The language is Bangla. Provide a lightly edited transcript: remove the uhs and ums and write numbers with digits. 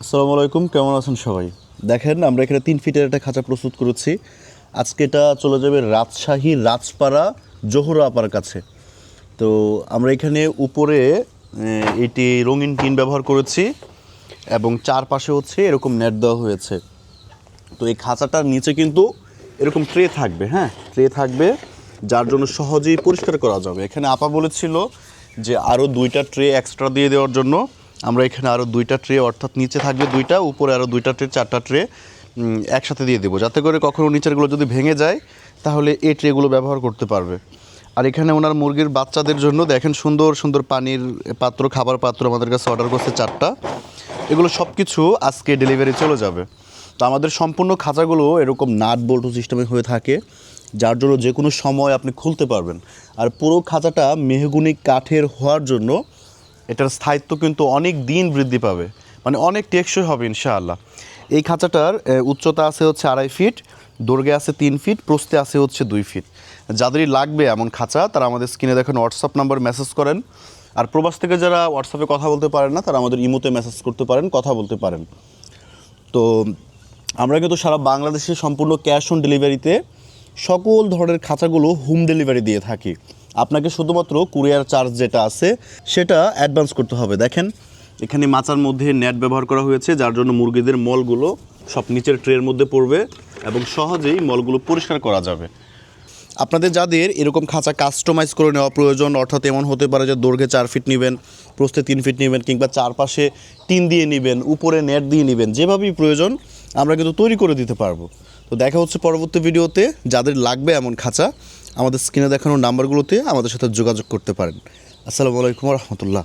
আসসালামু আলাইকুম, কেমন আছেন সবাই? দেখেন, আমরা এখানে 3 ফিটের একটা খাঁচা প্রস্তুত করেছি। আজকে এটা চলে যাবে রাজশাহী রাজপাড়া জহুরা আপার কাছে। তো আমরা এখানে উপরে এটি রঙিন টিন ব্যবহার করেছি এবং চারপাশে হচ্ছে এরকম নেট দেওয়া হয়েছে। তো এই খাঁচাটার নিচে কিন্তু এরকম ট্রে থাকবে, হ্যাঁ, ট্রে থাকবে, যার জন্য সহজেই পরিষ্কার করা যাবে। এখানে আপা বলেছিল যে আরও 2টা ট্রে এক্সট্রা দিয়ে দেওয়ার জন্য। আমরা এখানে আরও 2টা ট্রে, অর্থাৎ নিচে থাকবে 2টা, উপরে আরও 2টা ট্রে, 4টা ট্রে একসাথে দিয়ে দেবো, যাতে করে কখনো নিচেরগুলো যদি ভেঙে যায় তাহলে এই ট্রেগুলো ব্যবহার করতে পারবে। আর এখানে ওনার মুরগির বাচ্চাদের জন্য দেখেন সুন্দর সুন্দর পানির পাত্র, খাবার পাত্র আমাদের কাছে অর্ডার করছে 4টা। এগুলো সব কিছু আজকে ডেলিভারি চলে যাবে। তো আমাদের সম্পূর্ণ খাঁচাগুলো এরকম নাট বল্টু সিস্টেমে হয়ে থাকে, যার জন্য যে কোনো সময় আপনি খুলতে পারবেন। আর পুরো খাঁচাটা মেহগুনি কাঠের হওয়ার জন্য এটার স্থায়িত্ব কিন্তু অনেক দিন বৃদ্ধি পাবে, মানে অনেক টেকসই হবে ইনশাআল্লাহ। এই খাঁচাটার উচ্চতা আছে হচ্ছে 2.5 ফিট, দৈর্ঘ্যে আছে 3 ফিট, প্রস্থে আছে হচ্ছে 2 ফিট। যাদেরই লাগবে এমন খাঁচা তারা আমাদের স্ক্রিনে দেখেন হোয়াটসঅ্যাপ নাম্বার মেসেজ করেন। আর প্রবাস থেকে যারা হোয়াটসঅ্যাপে কথা বলতে পারেন না, তারা আমাদের ইমোতে মেসেজ করতে পারেন, কথা বলতে পারেন। তো আমরা কিন্তু সারা বাংলাদেশে সম্পূর্ণ ক্যাশ অন ডেলিভারিতে সকল ধরনের খাঁচাগুলো হোম ডেলিভারি দিয়ে থাকি। আপনাকে শুধুমাত্র কুরিয়ার চার্জ যেটা আছে সেটা অ্যাডভান্স করতে হবে। দেখেন, এখানে মাচার মধ্যে নেট ব্যবহার করা হয়েছে, যার জন্য মুরগিদের মলগুলো সব নিচের ট্রের মধ্যে পড়বে এবং সহজেই মলগুলো পরিষ্কার করা যাবে। আপনাদের যাদের এরকম খাঁচা কাস্টমাইজ করে নেওয়া প্রয়োজন, অর্থাৎ এমন হতে পারে যে দৈর্ঘ্যে 4 ফিট নেবেন, প্রস্থে 3 ফিট নেবেন, কিংবা চারপাশে টিন দিয়ে নেবেন, উপরে নেট দিয়ে নেবেন, যেভাবেই প্রয়োজন আমরা কিন্তু তৈরি করে দিতে পারবো। তো দেখা হচ্ছে পরবর্তী ভিডিওতে। যাদের লাগবে এমন খাঁচা আমাদের স্ক্রিনে দেখানো নাম্বারগুলোতে আমাদের সাথে যোগাযোগ করতে পারেন। আসসালামু আলাইকুম রহমতুল্লাহ।